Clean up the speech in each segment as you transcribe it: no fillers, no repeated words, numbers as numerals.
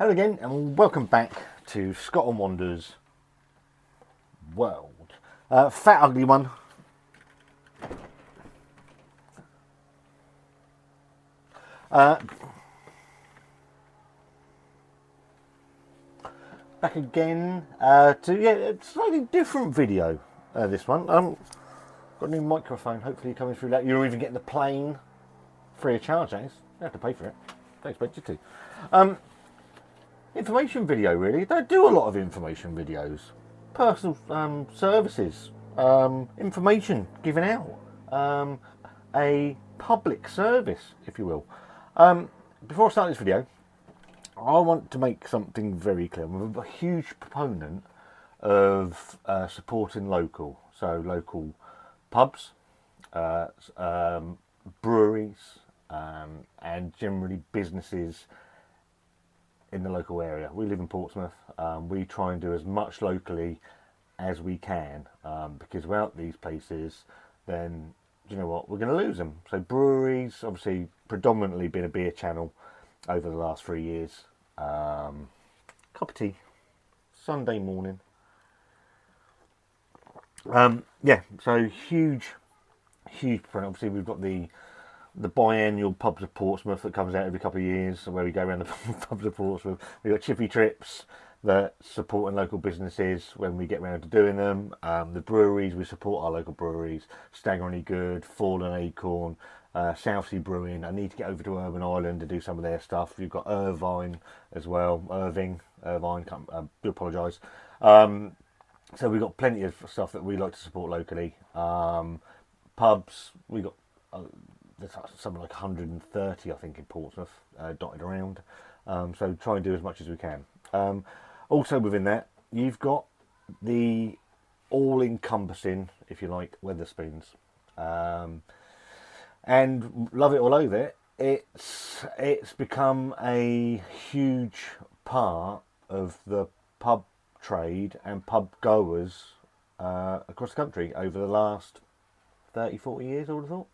Hello again and welcome back to Scott and Wander's World. Fat ugly one. Back again to a slightly different video. This one. Got a new microphone. Hopefully coming through that. You're even getting the plane free of charge. You have to pay for it. Don't expect you to. Information video, really. They do a lot of information videos. Personal services. Information given out. A public service, if you will. Before I start this video, I want to make something very clear. I'm a huge proponent of supporting local. So local pubs, breweries, and generally businesses in the local area. We live in Portsmouth. We try and do as much locally as we can, because without these places, then you know what, we're going to lose them. So breweries, obviously, predominantly been a beer channel over the last 3 years. Cup of tea, Sunday morning. So huge. Obviously, we've got the biannual Pubs of Portsmouth that comes out every couple of years, where we go around the Pubs of Portsmouth. We've got chippy trips that supporting local businesses when we get around to doing them. The breweries, we support our local breweries. Staggeringly Good, Fallen Acorn, Southsea Brewing. I need to get over to Urban Island to do some of their stuff. You've got Irvine as well. Irvine, do apologise. So we've got plenty of stuff that we like to support locally. Pubs, we got there's something like 130, I think, in Portsmouth, dotted around. So try and do as much as we can. Also within that, you've got the all-encompassing, if you like, Wetherspoons. And love it or loathe it, it's become a huge part of the pub trade and pub goers across the country over the last 30, 40 years, I would have thought.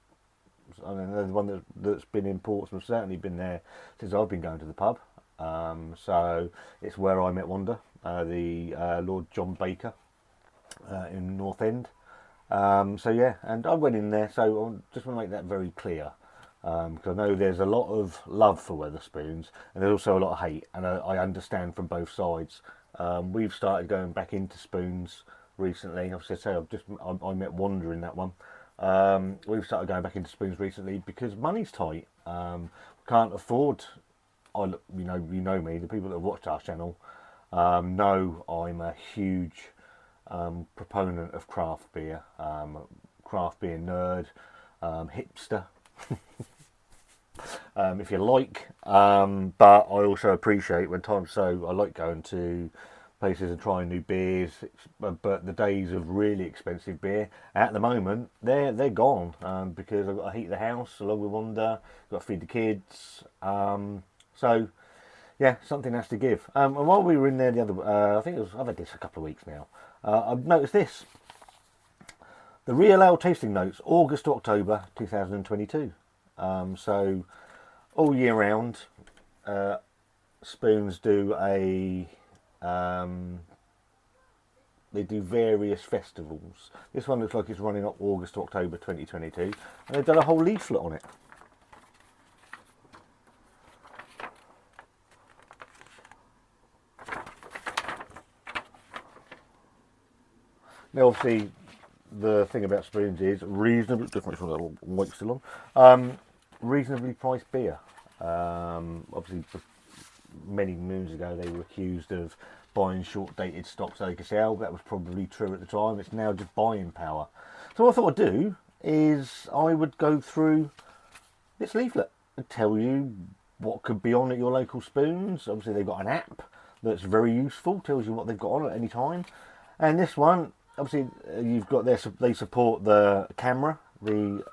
I mean, the one that's been in Portsmouth, certainly been there since I've been going to the pub. So it's where I met Wanda, the Lord John Baker in North End. So yeah, and I went in there, so I just want to make that very clear. Because I know there's a lot of love for Wetherspoons, and there's also a lot of hate, and I understand from both sides. We've started going back into spoons recently. I met Wanda in that one. We've started going back into spoons recently because money's tight. Can't afford. You know me. The people that have watched our channel know I'm a huge proponent of craft beer, craft beer nerd, hipster, if you like. But I also appreciate when times so. I like going to places and trying new beers, but the days of really expensive beer at the moment they're gone, because I've got to heat the house along with Wanda, got to feed the kids, so yeah, something has to give. And while we were in there the other, I think I've had this a couple of weeks now, I've noticed this, the Real Ale tasting notes, August to October 2022. So all year round, Spoons do they do various festivals. This one looks like it's running up August to October 2022, and they've done a whole leaflet on it. Now, obviously, the thing about Spoons is reasonably. Just make sure that little mic's still on. Reasonably priced beer. Obviously, many moons ago, they were accused of buying short-dated stock so they could sell. That was probably true at the time. It's now just buying power. So what I thought I'd do is I would go through this leaflet and tell you what could be on at your local Spoons. Obviously, they've got an app that's very useful, tells you what they've got on at any time. And this one, obviously, you've got they support the camera, the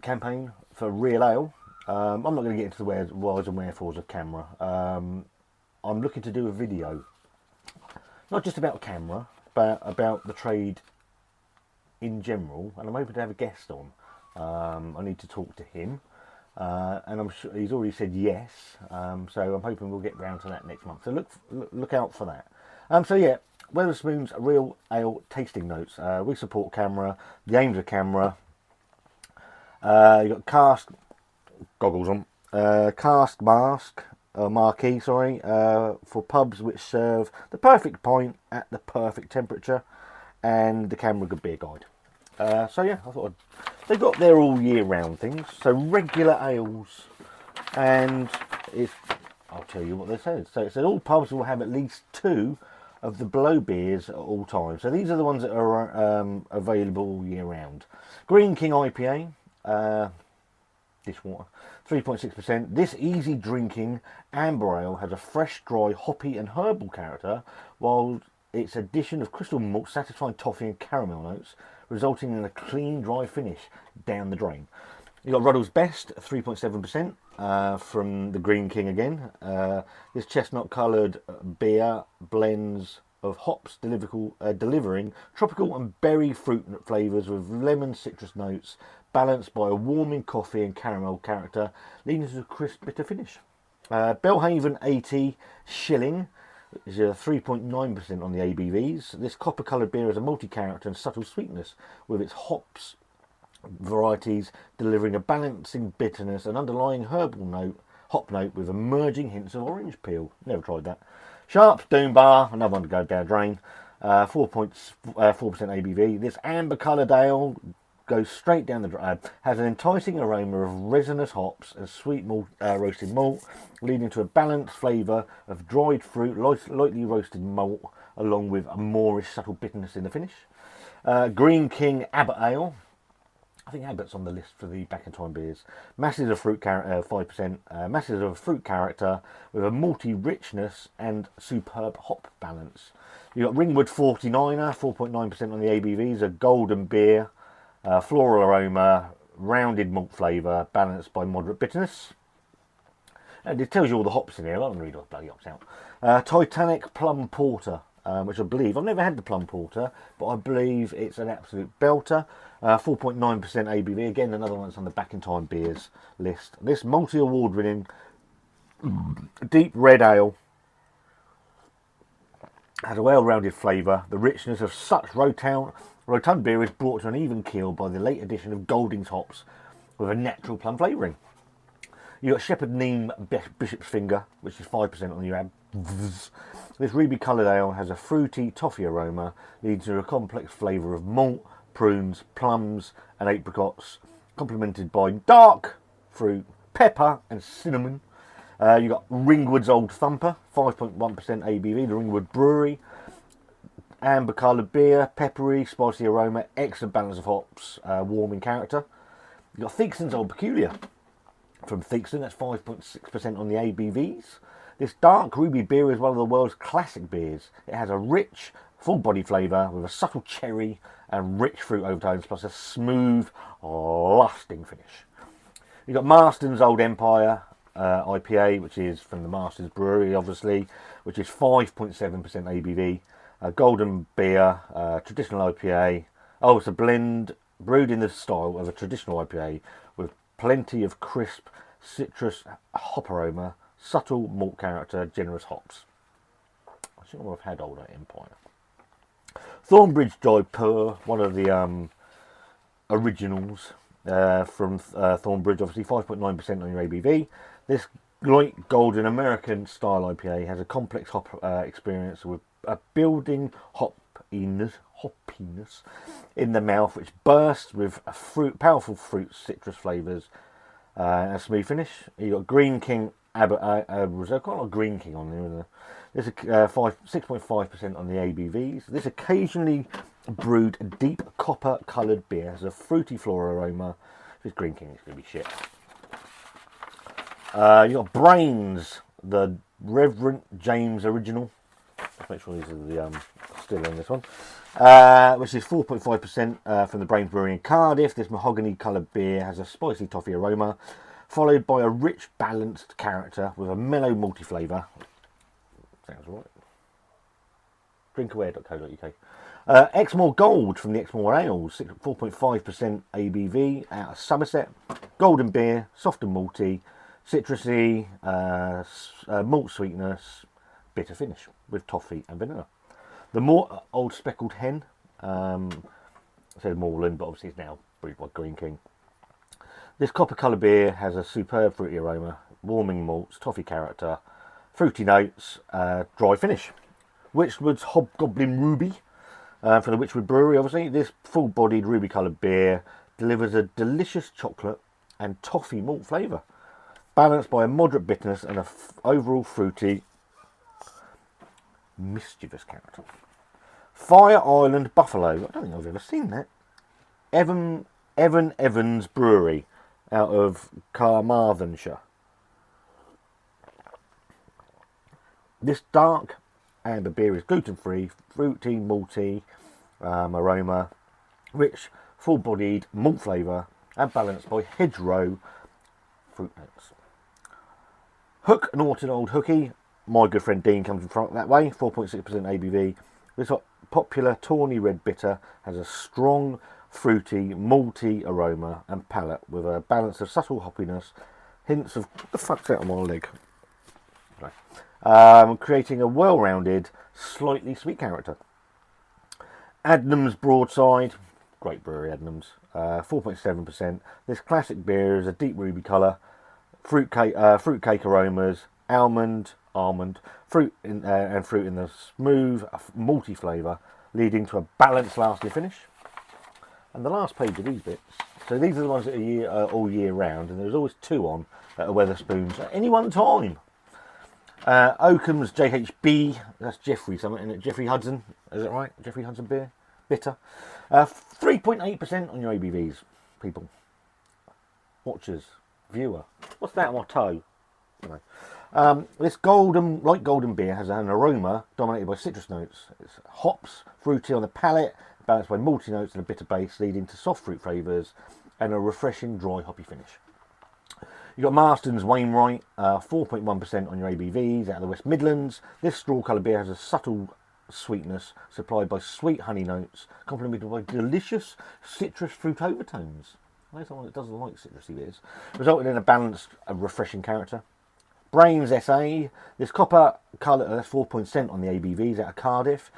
campaign for Real Ale. I'm not going to get into the whys and wherefores of camera. I'm looking to do a video, not just about camera, but about the trade in general, and I'm hoping to have a guest on. I need to talk to him. and I'm sure he's already said yes. So I'm hoping we'll get round to that next month. So look out for that. So yeah, Wetherspoon's real ale tasting notes. We support camera. The aim's a camera. You got cast goggles on. Cask mask. Marquee, sorry, for pubs which serve the perfect pint at the perfect temperature, and the camera good beer guide. So yeah, I thought they've got their all year round things. So regular ales, and I'll tell you what they said. So it said all pubs will have at least 2 of the below beers at all times. So these are the ones that are available all year round. Green King IPA. Dishwater, 3.6%. This easy drinking amber ale has a fresh, dry, hoppy and herbal character, while its addition of crystal malt, satisfying toffee and caramel notes, resulting in a clean, dry finish down the drain. You've got Ruddle's Best, 3.7%, from the Green King again. This chestnut-coloured beer blends of hops delivering tropical and berry fruit flavours with lemon citrus notes, balanced by a warming coffee and caramel character, leading to a crisp bitter finish. Belhaven 80 Shilling is 3.9% on the ABVs. This copper-coloured beer has a multi-character and subtle sweetness, with its hops varieties delivering a balancing bitterness and underlying herbal hop note with emerging hints of orange peel. Never tried that. Sharp's Doom Bar, another one to go down the drain. 4.4% ABV. This amber-coloured ale goes straight down the drain. Has an enticing aroma of resinous hops and sweet malt, roasted malt, leading to a balanced flavour of dried fruit, lightly roasted malt, along with a moreish subtle bitterness in the finish. Green King Abbott Ale. I think Abbott's on the list for the back in time beers. Masses of fruit 5%. Masses of fruit character with a malty richness and superb hop balance. You've got Ringwood 49er, 4.9% on the ABVs, a golden beer, floral aroma, rounded malt flavour, balanced by moderate bitterness. And it tells you all the hops in here. I don't read all the bloody hops out. Titanic Plum Porter, which I believe, I've never had the Plum Porter, but I believe it's an absolute belter. 4.9% ABV, again another one that's on the back in time beers list. This multi-award winning deep red ale has a well-rounded flavour. The richness of such rotund beer is brought to an even keel by the late addition of Golding's hops with a natural plum flavouring. You've got Shepherd Neame Bishop's Finger, which is 5% on the AB. This ruby coloured ale has a fruity toffee aroma, leading to a complex flavour of malt, prunes, plums and apricots, complemented by dark fruit, pepper and cinnamon. You've got Ringwood's Old Thumper, 5.1% ABV, the Ringwood Brewery. Amber coloured beer, peppery, spicy aroma, excellent balance of hops, warming character. You've got Theakston's Old Peculiar from Theakston, that's 5.6% on the ABVs. This dark ruby beer is one of the world's classic beers. It has a rich, full body flavour with a subtle cherry and rich fruit overtones, plus a smooth, lasting finish. You've got Marston's Old Empire IPA, which is from the Marston's Brewery, obviously, which is 5.7% ABV. Golden beer, traditional IPA. Oh, it's a blend brewed in the style of a traditional IPA with plenty of crisp citrus hop aroma, subtle malt character, generous hops. I think I've had Old Empire. Thornbridge Jaipur, one of the originals from Thornbridge, obviously 5.9% on your ABV. This light golden American style IPA has a complex hop experience with a building hoppiness in the mouth, which bursts with powerful fruit citrus flavours and a smooth finish. You've got Green King Abbott Reserve. Quite a lot of Green King on there. There's a 6.5% on the ABVs. This occasionally brewed deep copper coloured beer has a fruity floral aroma. If it's Green King, it's going to be shit. You've got Brains, the Reverend James Original. Let's make sure these are the still in this one. Which is 4.5% from the Brains Brewery in Cardiff. This mahogany coloured beer has a spicy toffee aroma, followed by a rich, balanced character with a mellow malty flavour. Sounds right. Drinkaware.co.uk. Exmoor Gold from the Exmoor Ales, 4.5% ABV out of Somerset. golden beer, soft and malty, citrusy, malt sweetness, bitter finish with toffee and vanilla. The more Old Speckled Hen, I said Moreland, but obviously it's now brewed by Green King. This copper coloured beer has a superb fruity aroma, warming malts, toffee character, fruity notes, dry finish. Witchwood's Hob Goblin Ruby, from the Witchwood Brewery, obviously. This full-bodied ruby coloured beer delivers a delicious chocolate and toffee malt flavour, balanced by a moderate bitterness and an overall fruity, mischievous character. Fire Island Buffalo. I don't think I've ever seen that. Evan Evans Brewery out of Carmarthenshire. This dark amber beer is gluten-free, fruity, malty aroma, rich, full-bodied malt flavour, and balanced by hedgerow fruit notes. Hook Norton Old Hooky. My good friend Dean comes from that way. 4.6% ABV. This popular tawny red bitter has a strong, fruity, malty aroma and palate with a balance of subtle hoppiness, hints of what the fuck's out of my leg. Creating a well-rounded, slightly sweet character. Adnams Broadside, great brewery Adnams, 4.7%. This classic beer is a deep ruby colour, fruitcake aromas, almond, fruit and fruit in the smooth, malty flavour, leading to a balanced, lasting finish. And the last page of these bits. So these are the ones that are all year round, and there's always two on at Wetherspoons at any one time. Oakham's JHB, that's Jeffrey something, isn't it? Jeffrey Hudson, is that right? Jeffrey Hudson beer, bitter. 3.8% on your ABVs, people. Watchers, viewer. What's that on my toe? You know. This light golden beer has an aroma dominated by citrus notes. It's hops, fruity on the palate, balanced by malty notes and a bitter base, leading to soft fruit flavours and a refreshing dry hoppy finish. You've got Marston's Wainwright, 4.1% on your ABVs out of the West Midlands. This straw coloured beer has a subtle sweetness supplied by sweet honey notes, complemented by delicious citrus fruit overtones. I know someone that doesn't like citrusy beers, resulting in a balanced, refreshing character. Brains SA, this copper coloured, that's 4% on the ABVs out of Cardiff.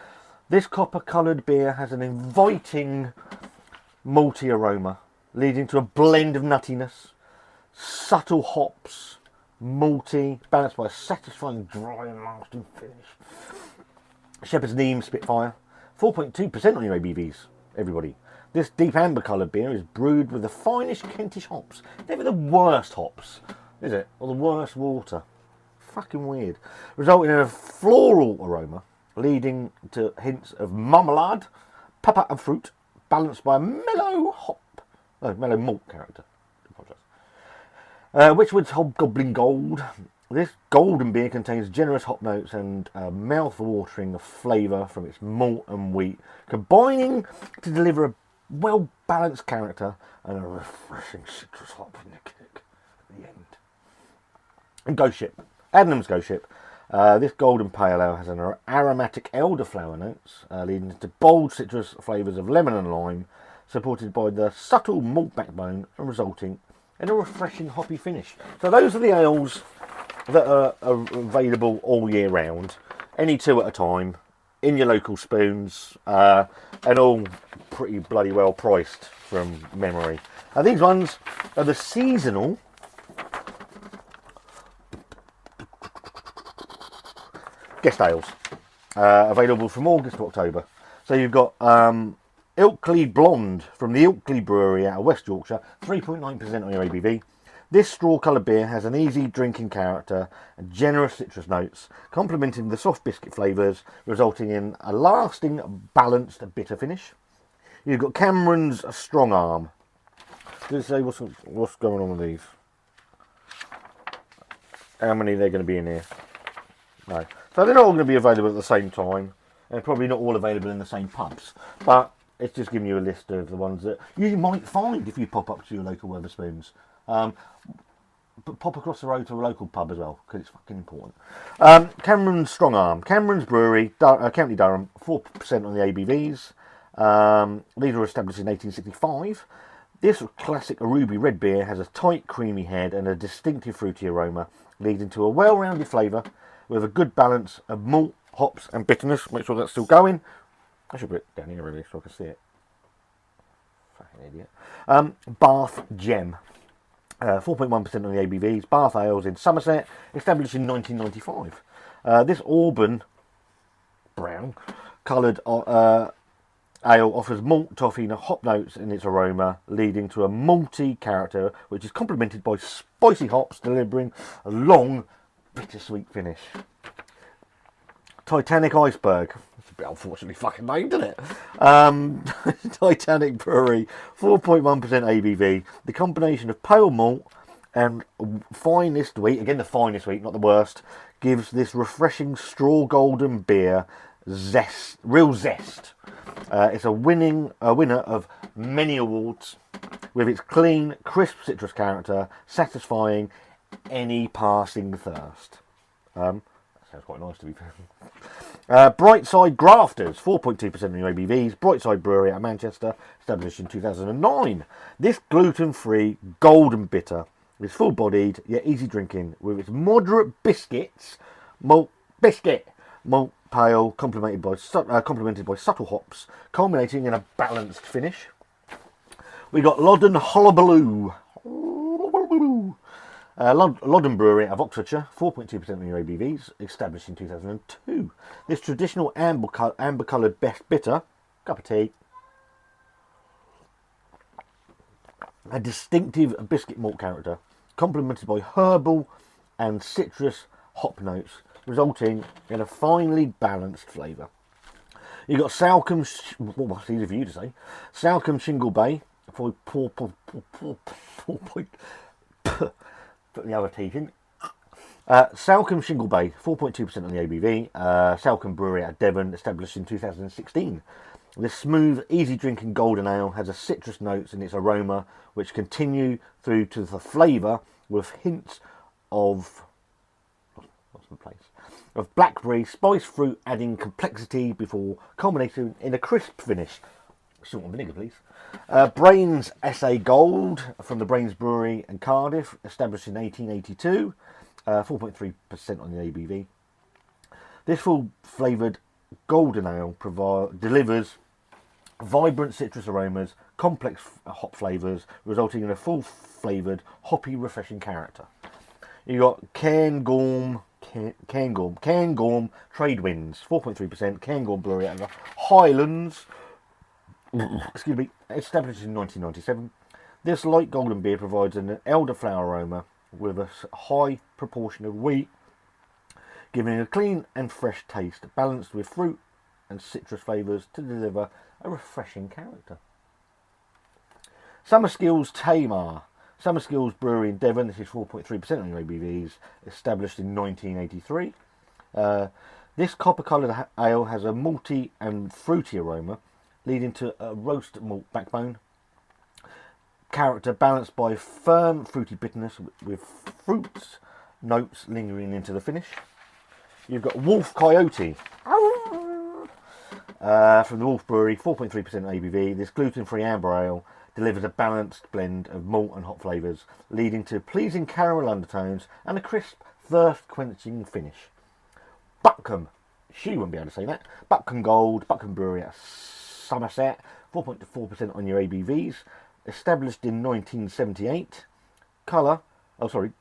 This copper coloured beer has an inviting malty aroma, leading to a blend of nuttiness, subtle hops, malty, balanced by a satisfying dry and lasting finish. Shepherd's Neame Spitfire, 4.2% on your ABVs, everybody. This deep amber coloured beer is brewed with the finest Kentish hops. Never the worst hops, is it? Or the worst water. Fucking weird. Resulting in a floral aroma, leading to hints of marmalade, pepper and fruit, balanced by a mellow malt character. Witchwood's Hob Goblin Gold. This golden beer contains generous hop notes and mouth-watering flavour from its malt and wheat, combining to deliver a well-balanced character and a refreshing citrus hop in the kick at the end. And Ghost Ship. Adnams Ghost Ship. This golden pale ale has an aromatic elderflower notes, leading to bold citrus flavours of lemon and lime, supported by the subtle malt backbone and resulting in a refreshing hoppy finish. So those are the ales that are available all year round, any two at a time, in your local spoons, and all pretty bloody well priced from memory. Now these ones are the seasonal guest ales, available from August to October. So you've got Ilkley Blonde from the Ilkley Brewery out of West Yorkshire, 3.9% on your ABV. This straw-coloured beer has an easy drinking character and generous citrus notes, complementing the soft biscuit flavours, resulting in a lasting, balanced, bitter finish. You've got Cameron's Strong Arm. Does it say what's going on with these? How many they're going to be in here? No. So they're not all going to be available at the same time, and probably not all available in the same pubs. But it's just giving you a list of the ones that you might find if you pop up to your local Wetherspoons. But pop across the road to a local pub as well, because it's fucking important. Cameron's Strong Arm. Cameron's Brewery, County Durham, 4% on the ABVs. These were established in 1865. This classic ruby red beer has a tight, creamy head and a distinctive fruity aroma, leading to a well-rounded flavour with a good balance of malt, hops and bitterness. Make sure that's still going. I should put it down here really so I can see it. Fucking idiot. Bath Gem. 4.1% on the ABVs. Bath Ales in Somerset, established in 1995. This Auburn brown coloured ale offers malt, toffee and hop notes in its aroma, leading to a malty character which is complemented by spicy hops, delivering a long, bittersweet finish. Titanic Iceberg. It's a bit unfortunately fucking named, isn't it? Titanic Brewery, 4.1% ABV. The combination of pale malt and finest wheat, again the finest wheat, not the worst, gives this refreshing straw golden beer real zest. It's a winner of many awards, with its clean, crisp citrus character satisfying any passing thirst. That sounds quite nice to be fair. Brightside Grafters, 4.2% on your ABVs. Brightside Brewery out of Manchester, established in 2009. This gluten-free golden bitter is full-bodied yet easy drinking, with its moderate malt pale, complemented by subtle hops, culminating in a balanced finish. We got Loddon Hullabaloo. Loddon Brewery out of Oxfordshire, 4.2% on your ABVs, established in 2002. This traditional amber-coloured best bitter, cup of tea, a distinctive biscuit malt character, complemented by herbal and citrus hop notes, resulting in a finely balanced flavour. You've got Salcombe, what's easy for you to say, Salcombe Shingle Bay, put the other teeth in. Salcombe Shingle Bay, 4.2% on the ABV. Salcombe Brewery out of Devon, established in 2016. This smooth, easy drinking golden ale has a citrus notes in its aroma, which continue through to the flavour with hints of blackberry, spice fruit, adding complexity before culminating in a crisp finish. Salt and vinegar, please. Brains SA Gold from the Brains Brewery in Cardiff, established in 1882. 4.3% on the ABV. This full flavoured golden ale delivers vibrant citrus aromas, complex hop flavours, resulting in a full flavoured, hoppy, refreshing character. You got Cairngorm Trade Winds, 4.3%. Cairngorm Brewery out of the Highlands, excuse me, established in 1997. This light golden beer provides an elderflower aroma with a high proportion of wheat, giving a clean and fresh taste, balanced with fruit and citrus flavours to deliver a refreshing character. Summerskills Tamar. Summerskills Brewery in Devon, this is 4.3% on your ABVs, established in 1983. This copper-coloured ale has a malty and fruity aroma, leading to a roast malt backbone. Character balanced by firm fruity bitterness with fruits notes lingering into the finish. You've got Wolf Coyote from the Wolf Brewery, 4.3% ABV. This gluten-free amber ale delivers a balanced blend of malt and hop flavours, leading to pleasing caramel undertones and a crisp, thirst-quenching finish. Buckham, she wouldn't be able to say that. Buckham Gold, Buckham Brewery at Somerset, 4.4% on your ABVs, established in 1978. Colour, where I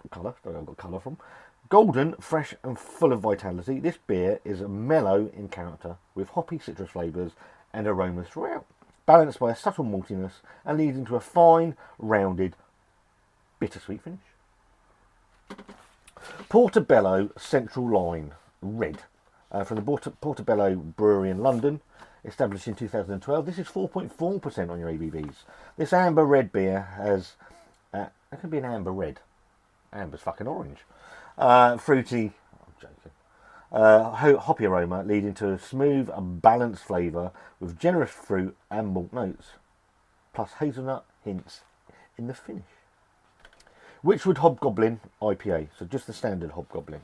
got colour from. Golden, fresh and full of vitality. This beer is mellow in character with hoppy citrus flavours and aromas throughout, balanced by a subtle maltiness and leading to a fine, rounded, bittersweet finish. Portobello Central Line Red from the Portobello Brewery in London, established in 2012. This is 4.4% on your ABVs. This amber red beer has, it could be an amber red. Amber's fucking orange. Fruity, I'm joking. Hoppy aroma, leading to a smooth and balanced flavour with generous fruit and malt notes, plus hazelnut hints in the finish. Witchwood Hob Goblin IPA, so just the standard Hob Goblin.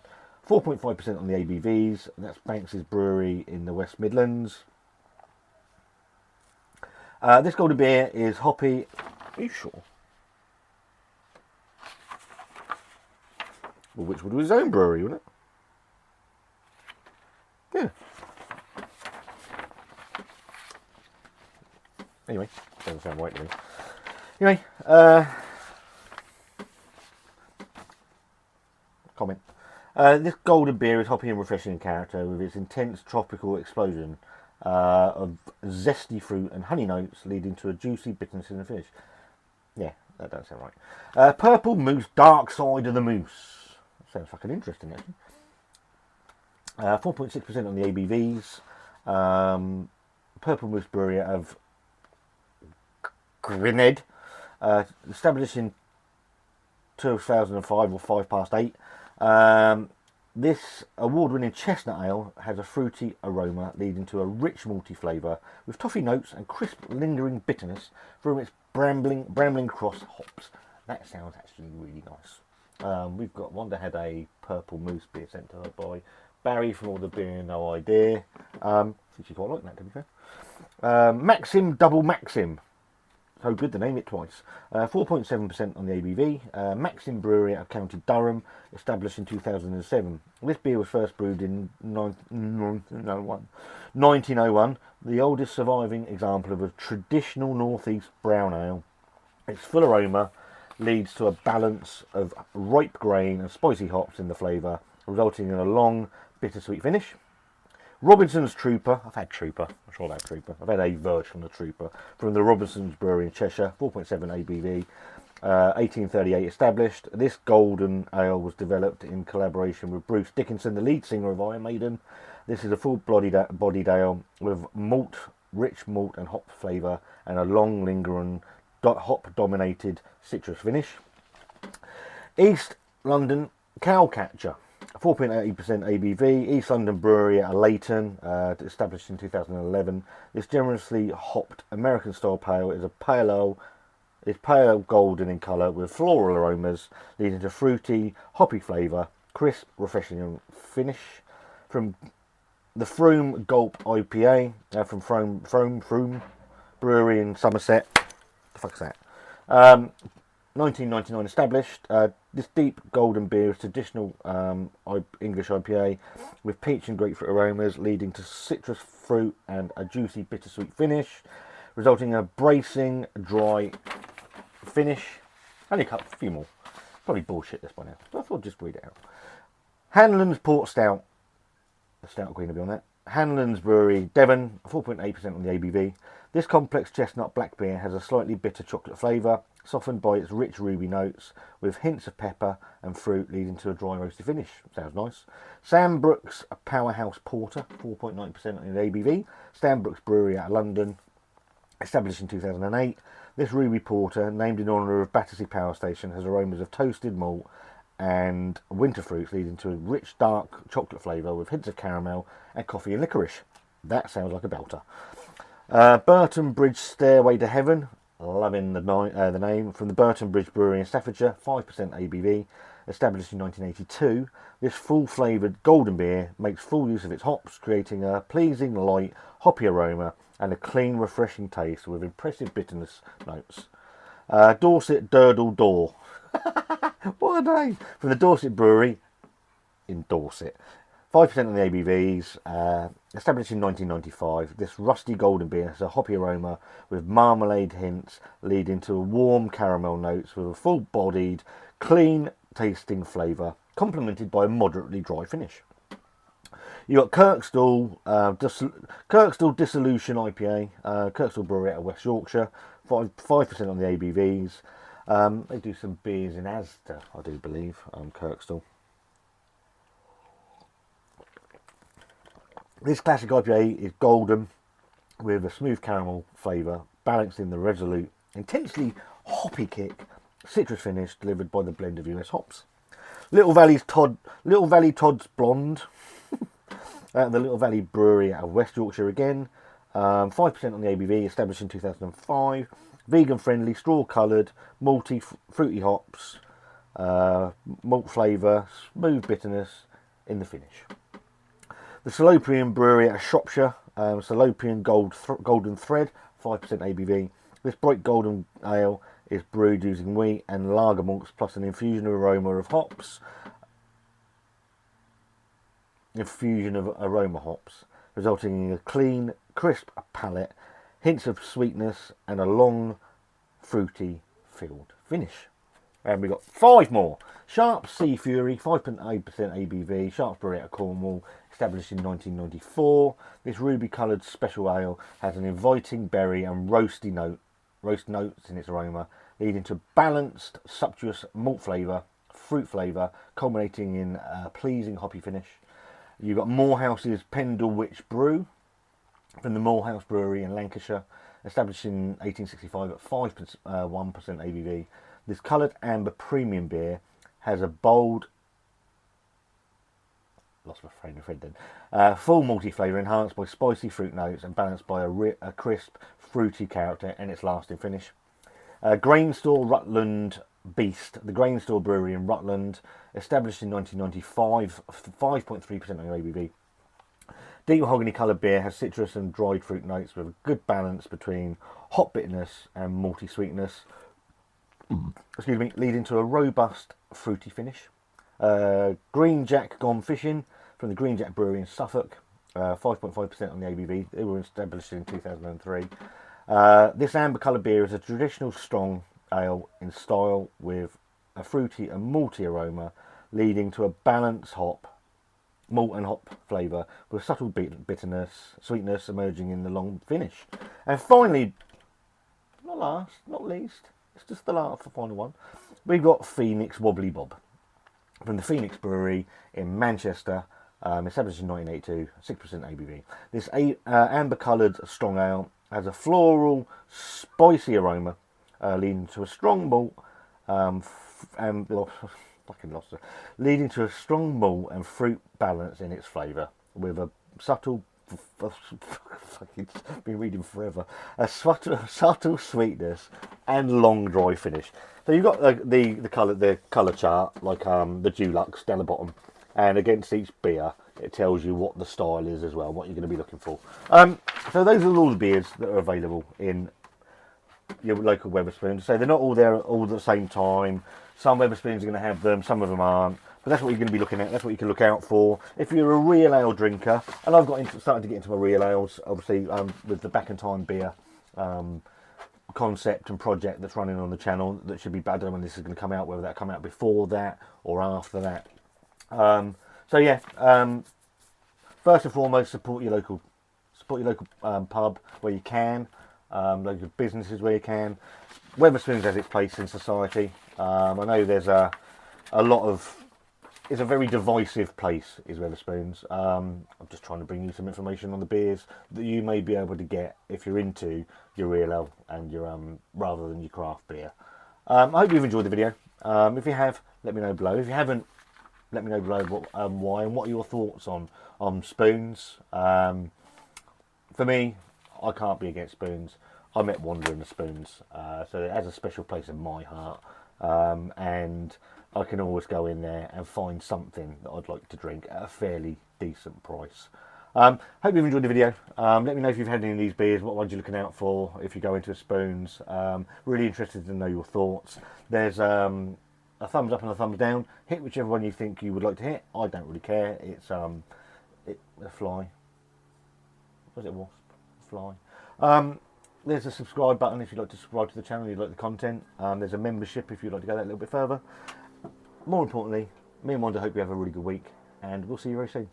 4.5% on the ABVs, and that's Banks's Brewery in the West Midlands. This golden beer is hoppy Are you sure? Well, which would be his own brewery, wouldn't it? Yeah. Anyway, doesn't sound right to me. Anyway, comment. This golden beer is hoppy and refreshing in character with its intense tropical explosion of zesty fruit and honey notes leading to a juicy bitterness in the finish. Yeah, that doesn't sound right. Purple Moose, Dark Side of the Moose. Sounds fucking interesting, actually. 4.6% on the ABVs. Purple Moose Brewery out of Gwynedd. Established in 2005 or 8:05. This award-winning chestnut ale has a fruity aroma leading to a rich malty flavour with toffee notes and crisp lingering bitterness from its brambling cross hops. That sounds actually really nice. We've got Wanda had a Purple Moose beer sent to her by Barry from All the Beer No Idea. I think she quite like that, to be fair. Maxim Double Maxim. So good to name it twice. 4.7% on the ABV. Maxim Brewery out of County Durham, established in 2007. This beer was first brewed in 1901. The oldest surviving example of a traditional northeast brown ale. Its full aroma leads to a balance of ripe grain and spicy hops in the flavour, resulting in a long, bittersweet finish. Robinson's Trooper. I've had Trooper. I'm sure I've had Trooper. I've had a version of Trooper from the Robinson's Brewery in Cheshire. 4.7 ABV. 1838 established. This golden ale was developed in collaboration with Bruce Dickinson, the lead singer of Iron Maiden. This is a full-bodied ale with rich malt and hop flavour and a long lingering hop-dominated citrus finish. East London Cowcatcher. 4.8% ABV, East London Brewery at Leighton, established in 2011. This generously hopped American-style pale is pale golden in colour with floral aromas, leading to fruity, hoppy flavour, crisp, refreshing finish. From the Frome Gulp IPA from Frome Brewery in Somerset. The fuck's that? 1999 established. This deep golden beer is traditional English IPA with peach and grapefruit aromas, leading to citrus fruit and a juicy bittersweet finish, resulting in a bracing dry finish. Only a few more. Probably bullshit this by now. So I thought I'd just read it out. Hanlon's Port Stout. The Stout Queen will be on that. Hanlon's Brewery, Devon, 4.8% on the ABV. This complex chestnut black beer has a slightly bitter chocolate flavour, softened by its rich ruby notes, with hints of pepper and fruit, leading to a dry roasty finish. Sounds nice. Sam Brooks Powerhouse Porter, 4.9% on the ABV. Sam Brooks Brewery out of London, established in 2008. This ruby porter, named in honour of Battersea Power Station, has aromas of toasted malt and winter fruits, leading to a rich dark chocolate flavour with hints of caramel and coffee and licorice. That sounds like a belter. Burton Bridge Stairway to Heaven, loving the name, from the Burton Bridge Brewery in Staffordshire, 5% ABV, established in 1982. This full-flavoured golden beer makes full use of its hops, creating a pleasing light hoppy aroma and a clean, refreshing taste with impressive bitterness notes. Dorset Durdle Door. What a name! From the Dorset Brewery in Dorset. 5% on the ABVs, established in 1995. This rusty golden beer has a hoppy aroma with marmalade hints, leading to warm caramel notes with a full-bodied, clean-tasting flavour, complemented by a moderately dry finish. You got Kirkstall Dissolution IPA, Kirkstall Brewery out of West Yorkshire, 5% on the ABVs. They do some beers in Asda, I do believe, Kirkstall. This classic IPA is golden with a smooth caramel flavour, balancing the resolute, intensely hoppy kick, citrus finish delivered by the blend of US hops. Little Valley Todd's Blonde, the Little Valley Brewery out of West Yorkshire again, 5% on the ABV, established in 2005. Vegan friendly, straw coloured, malty, fruity hops, malt flavour, smooth bitterness in the finish. The Salopian Brewery out of Shropshire, Salopian Golden Thread, 5% ABV. This bright golden ale It's brewed using wheat and lager malts plus an infusion of hops, resulting in a clean, crisp palate, hints of sweetness, and a long, fruity filled finish. And we've got 5 more. Sharp Sea Fury, 5.8% ABV, Sharps Brewery out of Cornwall, established in 1994. This ruby-coloured special ale has an inviting berry and roast notes in its aroma, leading to balanced, sumptuous malt flavour, fruit flavour, culminating in a pleasing hoppy finish. You've got Morehouse's Pendle Witch Brew from the Morehouse Brewery in Lancashire, established in 1865 at 5.1% ABV. This coloured amber premium beer has a bold, lost my train of thread then, full malty flavour enhanced by spicy fruit notes and balanced by a crisp, fruity character and its lasting finish. Grain Store Rutland Beast, the Grain Store Brewery in Rutland, established in 1995, 5.3% on ABV. Deep mahogany coloured beer has citrus and dried fruit notes with a good balance between hot bitterness and malty sweetness. Excuse me, leading to a robust fruity finish. Green Jack Gone Fishing from the Green Jack Brewery in Suffolk, 5.5% on the ABV. They were established in 2003. This amber coloured beer is a traditional strong ale in style with a fruity and malty aroma, leading to a balanced malt and hop flavour with subtle bitterness, sweetness emerging in the long finish. And finally, not last, not least, it's just the final one, we've got Phoenix Wobbly Bob from the Phoenix Brewery in Manchester, established in 1982, 6% ABV. This amber coloured strong ale has a floral, spicy aroma, leading to a strong malt leading to a strong malt and fruit balance in its flavour, with a subtle, fucking been reading forever, a subtle sweetness and long dry finish. So you've got the colour chart, like the Dulux down the bottom, and against each beer it tells you what the style is as well, what you're going to be looking for. So those are all the beers that are available in your local Wetherspoons. So they're not all there all at the same time. Some Wetherspoons are going to have them, some of them aren't. But that's what you're going to be looking at. That's what you can look out for. If you're a real ale drinker, and I've started to get into my real ales, obviously with the Back in Time beer concept and project that's running on the channel, that should be bad. I don't know when this is going to come out, whether that come out before that or after that. So yeah, first and foremost, support your local pub where you can, local businesses where you can. Wetherspoons has its place in society. I know there's a lot of, it's a very divisive place, is Wetherspoons. I'm just trying to bring you some information on the beers that you may be able to get if you're into your real ale and your rather than your craft beer. I hope you've enjoyed the video. If you have, let me know below. If you haven't, let me know below why and what are your thoughts on spoons. For me, I can't be against spoons. I met Wandering the Spoons, so it has a special place in my heart, and I can always go in there and find something that I'd like to drink at a fairly decent price. Hope you've enjoyed the video. Let me know if you've had any of these beers, what ones you're looking out for if you go into Spoons. Really interested to know your thoughts. There's a thumbs up and a thumbs down. Hit whichever one you think you would like to hit. I don't really care. It's a fly. Was it wasp? Fly. There's a subscribe button if you'd like to subscribe to the channel, you'd like the content. There's a membership if you'd like to go that a little bit further. More importantly, me and Wanda hope you have a really good week, and we'll see you very soon.